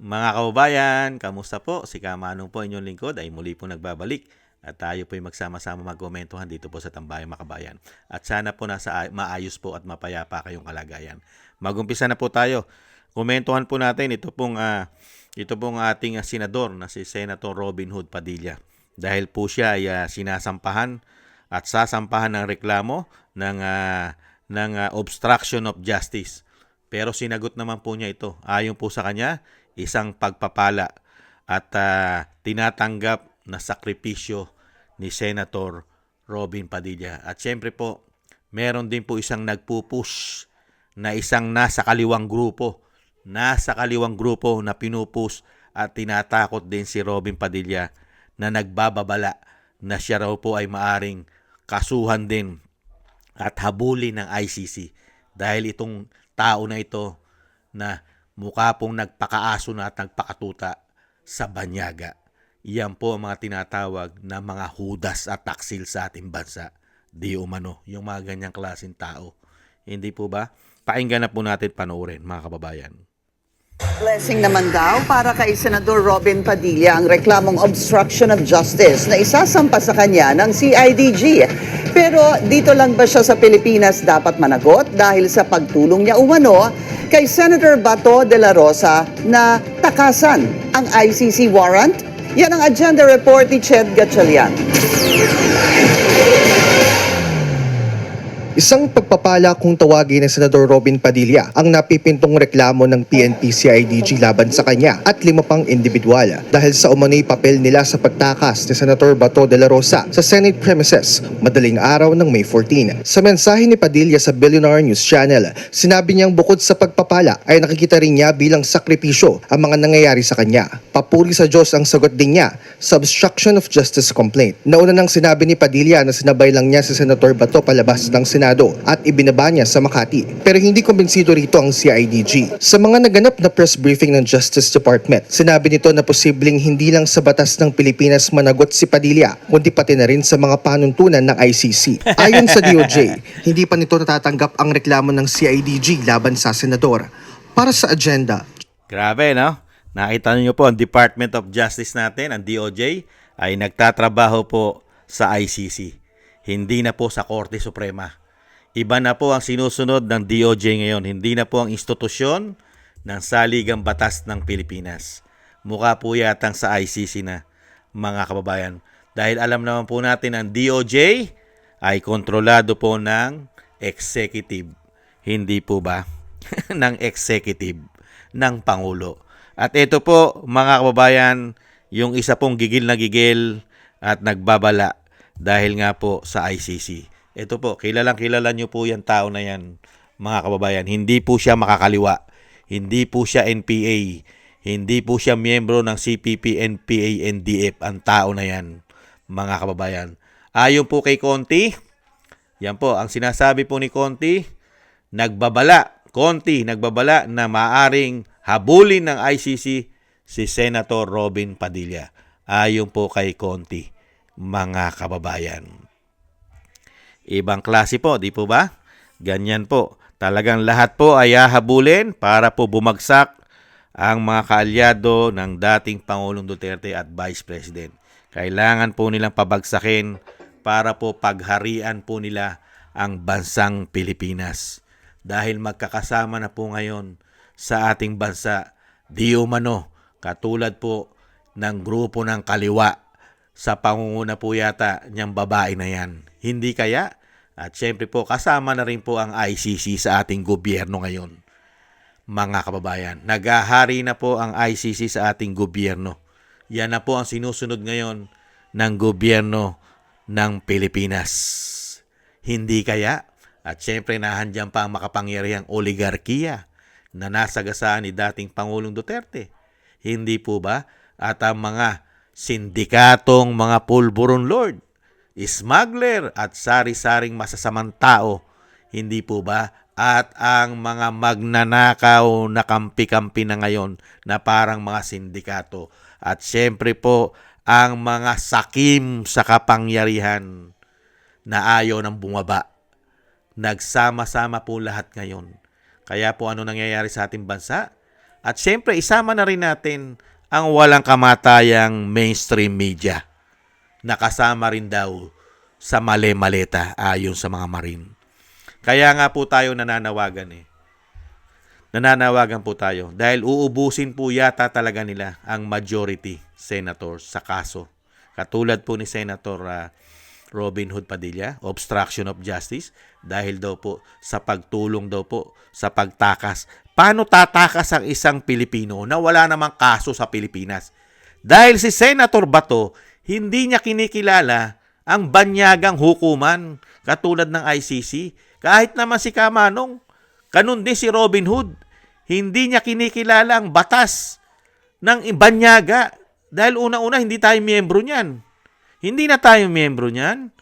Mga kababayan, kamusta po? Si Kamanong po inyong lingkod ay muli po nagbabalik at tayo po ay magsama-sama magkomentuhan dito po sa Tambayang Makabayan. At sana po nasa maayos po at mapayapa kayong kalagayan. Magumpisa na po tayo. Komentuhan po natin ito pong ating senador na si Senator Robin Hood Padilla. Dahil po siya ay sinasampahan at sasampahan ng reklamo ng obstruction of justice. Pero sinagot naman po niya ito. Ayon po sa kanya, isang pagpapala at tinatanggap na sakripisyo ni Senator Robin Padilla. At syempre po, meron din po isang nagpupush na isang nasa kaliwang grupo na pinupush at tinatakot din si Robin Padilla na nagbababala na siya raw po ay maaring kasuhan din at habulin ng ICC dahil itong tao na ito na mukha pong nagpakaaso na at nagpakatuta sa banyaga. Iyan po ang mga tinatawag na mga hudas at taksil sa ating bansa. Di umano, yung mga ganyang klaseng tao. Hindi po ba? Pakinggan na po natin, panoorin mga kababayan. Blessing naman daw para kay Senador Robin Padilla ang reklamong obstruction of justice na isasampa sa kanya ng CIDG. Pero dito lang ba siya sa Pilipinas dapat managot dahil sa pagtulong niya umano kay Senator Bato de la Rosa na takasan ang ICC warrant? Yan ang agenda report ni Ched Gatchalian. Isang pagpapala kung tawagin ng Senador Robin Padilla ang napipintong reklamo ng PNP-CIDG laban sa kanya at 5 pang individual dahil sa umano'y papel nila sa pagtakas ni Senator Bato de la Rosa sa Senate premises madaling araw ng May 14. Sa mensahe ni Padilla sa Billionaire News Channel, sinabi niyang bukod sa pagpapala ay nakikita rin niya bilang sakripisyo ang mga nangyayari sa kanya. Papuri sa Diyos ang sagot din niya sa obstruction of justice complaint. Nauna nang sinabi ni Padilla na sinabay lang niya si Senator Bato palabas ng Senado at ibinaba niya sa Makati. Pero hindi kumbinsido rito ang CIDG. Sa mga naganap na press briefing ng Justice Department, sinabi nito na posibleng hindi lang sa batas ng Pilipinas managot si Padilla, kundi pati na rin sa mga panuntunan ng ICC. Ayon sa DOJ, hindi pa nito natatanggap ang reklamo ng CIDG laban sa senador. Para sa agenda. Grabe, no? Nakita niyo po, ang Department of Justice natin, ang DOJ, ay nagtatrabaho po sa ICC. Hindi na po sa Korte Suprema. Iba na po ang sinusunod ng DOJ ngayon. Hindi na po ang institusyon ng saligang batas ng Pilipinas. Mukha po yatang sa ICC na, mga kababayan. Dahil alam naman po natin ang DOJ ay kontrolado po ng executive. Hindi po ba? ng executive ng Pangulo. At ito po, mga kababayan, yung isa pong gigil na gigil at nagbabala dahil nga po sa ICC. Ito po, kilala nyo po yung tao na yan, mga kababayan. Hindi po siya makakaliwa. Hindi po siya NPA. Hindi po siya miyembro ng CPP, NPA, NDF. Ang tao na yan, mga kababayan. Ayon po kay Conti, yan po, ang sinasabi po ni Conti, nagbabala na maaring habulin ng ICC si Senator Robin Padilla. Ayon po kay Conti, mga kababayan. Ibang klase po, di po ba? Ganyan po. Talagang lahat po ay hahabulin para po bumagsak ang mga kaalyado ng dating Pangulong Duterte at Vice President. Kailangan po nilang pabagsakin para po pagharian po nila ang bansang Pilipinas. Dahil magkakasama na po ngayon sa ating bansa, di umano, katulad po ng grupo ng kaliwa sa pangunguna po yata niyang babae na yan. Hindi kaya? At syempre po, kasama na rin po ang ICC sa ating gobyerno ngayon. Mga kababayan, naghahari na po ang ICC sa ating gobyerno. Yan na po ang sinusunod ngayon ng gobyerno ng Pilipinas. Hindi kaya? At syempre, nahandyan pa ang makapangyarihang oligarkiya na nasagasaan ni dating Pangulong Duterte. Hindi po ba? At ang mga sindikatong mga pulburon lord, smuggler at sari-saring masasamang tao, hindi po ba? At ang mga magnanakaw na kampi-kampi na ngayon na parang mga sindikato. At syempre po, ang mga sakim sa kapangyarihan na ayaw ng bumaba. Nagsama-sama po lahat ngayon. Kaya po ano nangyayari sa ating bansa? At siyempre, isama na rin natin ang walang kamatayang mainstream media na kasama rin daw sa male-maleta ayon sa mga Marine. Kaya nga po tayo nananawagan Nananawagan po tayo dahil uubusin po yata talaga nila ang majority senators sa kaso. Katulad po ni Senator Robin Hood Padilla, obstruction of justice, dahil daw po sa pagtulong daw po sa pagtakas. Paano tatakas ang isang Pilipino na wala namang kaso sa Pilipinas? Dahil si Senator Bato, hindi niya kinikilala ang banyagang hukuman katulad ng ICC. Kahit naman si Kamanong, ganun din si Robin Hood, hindi niya kinikilala ang batas ng banyaga. Dahil una-una, hindi tayo miyembro niyan. Hindi na tayo miyembro niyan.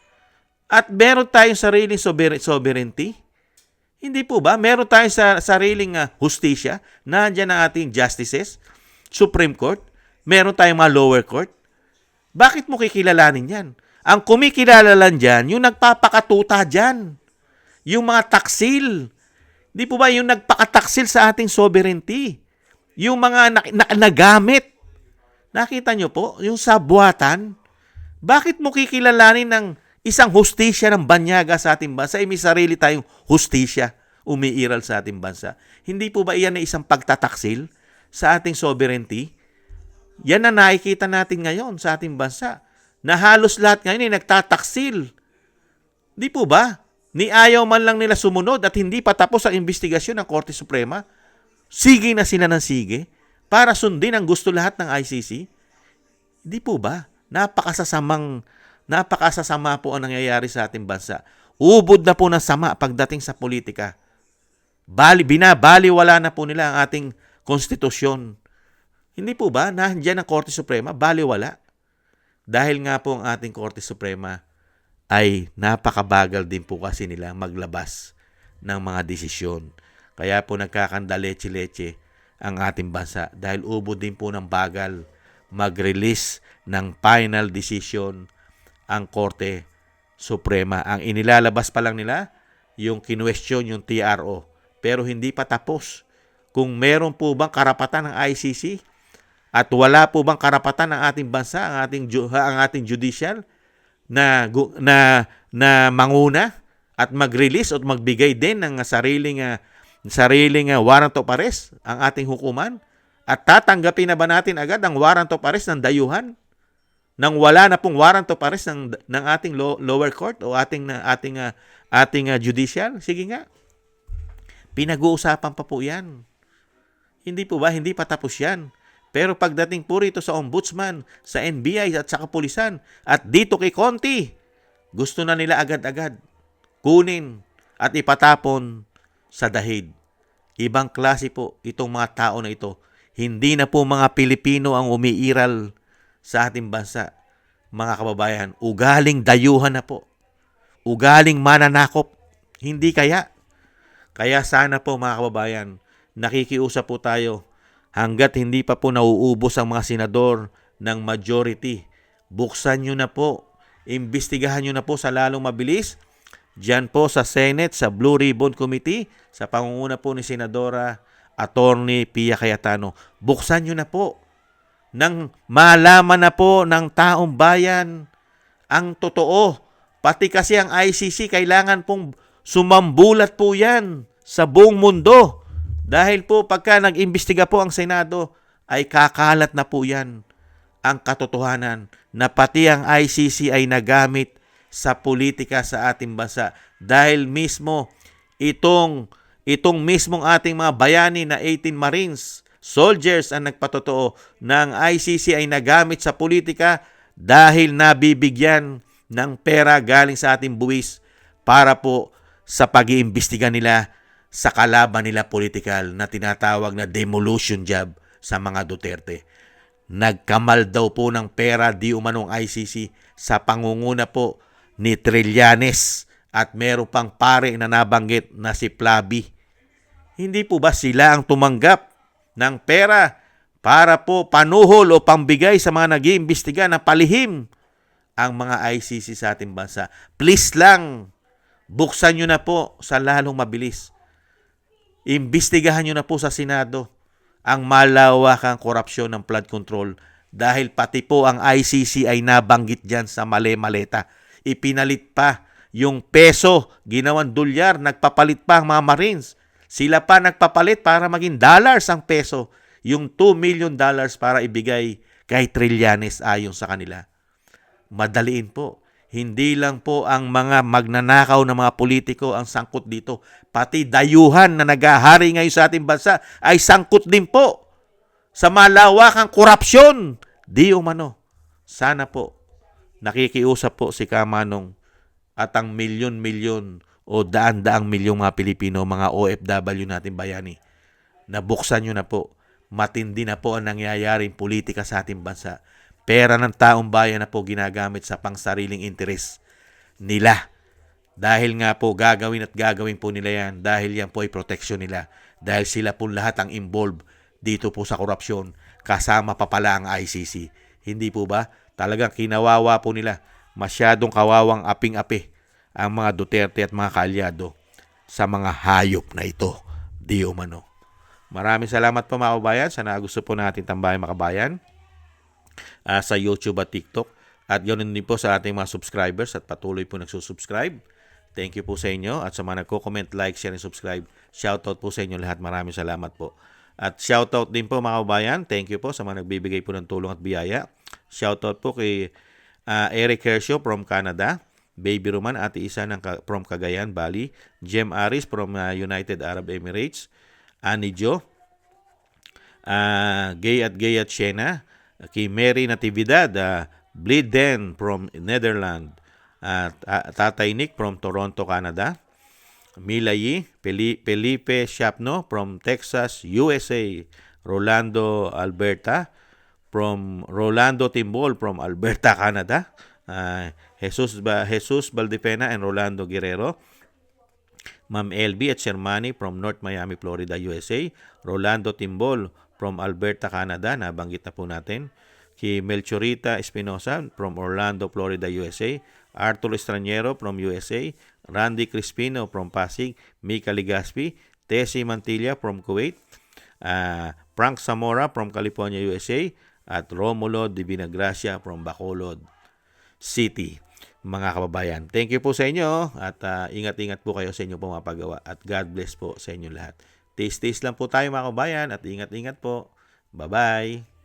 At meron tayong sariling sovereignty. Hindi po ba? Meron tayong sariling hustisya. Nandiyan ang ating justices, Supreme Court. Meron tayong mga lower court. Bakit mo kikilalanin yan? Ang kumikilala lang dyan, yung nagpapakatuta dyan. Yung mga taksil. Di po ba yung nagpakataksil sa ating sovereignty? Yung mga nagamit. Nakita nyo po, yung sabuatan. Bakit mo kikilalanin ng isang hustisya ng banyaga sa ating bansa? May sarili tayong hustisya umiiral sa ating bansa. Hindi po ba iyan ay isang pagtataksil sa ating sovereignty? Yan na nakikita natin ngayon sa ating bansa. Na halos lahat ngayon ay nagtataksil. Di po ba? Ni ayaw man lang nila sumunod at hindi pa tapos ang investigasyon ng Korte Suprema. Sige na sila ng sige para sundin ang gusto lahat ng ICC. Di po ba? Napakasasama po ang nangyayari sa ating bansa. Ubod na po ng sama pagdating sa politika. Binabaliwala na po nila ang ating konstitusyon. Hindi po ba? Nandiyan ang Korte Suprema, baliwala. Dahil nga po ang ating Korte Suprema ay napakabagal din po kasi nila maglabas ng mga desisyon. Kaya po nagkakandaleche-leche ang ating bansa dahil ubod din po ng bagal mag-release ng final decision ang Korte Suprema. Ang inilalabas pa lang nila, yung kinwestiyon, yung TRO. Pero hindi pa tapos. Kung meron po bang karapatan ng ICC at wala po bang karapatan ng ating bansa, ang ating judicial, na manguna at mag-release at magbigay din ng sariling warrant of arrest ang ating hukuman at tatanggapin na ba natin agad ang warrant of arrest ng dayuhan nang wala na pong warrant of arrest ng ating lower court o ating judicial? Sige nga. Pinag-uusapan pa po 'yan. Hindi po ba? Hindi pa tapos 'yan. Pero pagdating po rito sa ombudsman, sa NBI at sa kapulisan, at dito kay Conti, gusto na nila agad-agad kunin at ipatapon sa dahig. Ibang klase po itong mga tao na ito. Hindi na po mga Pilipino ang umiiral sa ating bansa. Mga kababayan, ugaling dayuhan na po. Ugaling mananakop. Hindi kaya. Kaya sana po mga kababayan, nakikiusap po tayo. Hanggat hindi pa po nauubos ang mga senador ng majority, buksan nyo na po, imbestigahan nyo na po sa lalong mabilis, dyan po sa Senate, sa Blue Ribbon Committee, sa pangunguna po ni Senadora Attorney Pia Cayetano. Buksan nyo na po, nang malaman na po ng taong bayan ang totoo. Pati kasi ang ICC, kailangan pong sumambulat po yan sa buong mundo. Dahil po pagka nag-imbestiga po ang Senado, ay kakalat na po yan ang katotohanan na pati ang ICC ay nagamit sa politika sa ating bansa. Dahil mismo itong mismong ating mga bayani na 18 Marines, soldiers ang nagpatotoo na ang ICC ay nagamit sa politika dahil nabibigyan ng pera galing sa ating buwis para po sa pag-iimbestiga nila sa kalaban nila politikal na tinatawag na demolition job sa mga Duterte. Nagkamal daw po ng pera di umanong ICC sa pangunguna po ni Trillanes at meron pang pare na nabanggit na si Plaby. Hindi po ba sila ang tumanggap ng pera para po panuhol o pambigay sa mga nag-iimbestiga na palihim ang mga ICC sa ating bansa? Please lang, buksan nyo na po sa lalong mabilis. Imbestigahan nyo na po sa Senado ang malawakang korupsyon ng flood control dahil pati po ang ICC ay nabanggit dyan sa mali-maleta. Ipinalit pa yung peso, ginawang dolyar, nagpapalit pa ang mga Marines. Sila pa nagpapalit para maging dollars ang peso. Yung $2 million para ibigay kay Trillanes ayon sa kanila. Madaliin po. Hindi lang po ang mga magnanakaw na mga politiko ang sangkot dito. Pati dayuhan na nagahari ngayon sa ating bansa ay sangkot din po sa malawakang korupsyon. Di umano. Sana po nakikiusap po si Kamanong at ang milyon-milyon o daan-daang milyong mga Pilipino, mga OFW natin bayani. Nabuksan nyo na po. Matindi na po ang nangyayaring politika sa ating bansa. Pera ng taong bayan na po ginagamit sa pangsariling interes nila. Dahil nga po gagawin po nila yan. Dahil yan po ay proteksyon nila. Dahil sila po lahat ang involved dito po sa korupsyon. Kasama pa pala ang ICC. Hindi po ba? Talagang kinawawa po nila. Masyadong kawawang aping-api ang mga Duterte at mga kaalyado sa mga hayop na ito. Di umano. Maraming salamat po mga kabayan. Sana gusto po natin tambayan mga kabayan sa YouTube at TikTok. At ganoon din po sa ating mga subscribers at patuloy po nagsusubscribe. Thank you po sa inyo. At sa mga nagko-comment, like, share, and subscribe, shoutout po sa inyo lahat. Maraming salamat po. At shoutout din po mga kabayan. Thank you po sa mga nagbibigay po ng tulong at biyaya. Shoutout po kay Eric Hershio from Canada. Baby Roman, Ate Isa from Cagayan, Bali. Jem Aris from United Arab Emirates. Ani Jo. Gay at Shena. Kay Mary Natividad, Bliden from Netherlands, Tatay Nick from Toronto, Canada, Mila Yi, Felipe Shapno from Texas, USA, Rolando Timbol from Alberta, Canada, Jesus Valdepena and Rolando Guerrero, Ma'am LB at Shermani from North Miami, Florida, USA, Rolando Timbol from Alberta, Canada, nabanggit na po natin. Si Melchorita Espinosa from Orlando, Florida, USA. Arturo Estraniero from USA. Randy Crispino from Pasig. Mika Ligaspi. Tessie Mantilla from Kuwait. Frank Zamora from California, USA. At Romulo Divinagracia from Bacolod City. Mga kababayan, thank you po sa inyo. At ingat-ingat po kayo sa inyo po mga paggawa. At God bless po sa inyo lahat. Taste lang po tayo mga kabayan at ingat-ingat po. Bye-bye!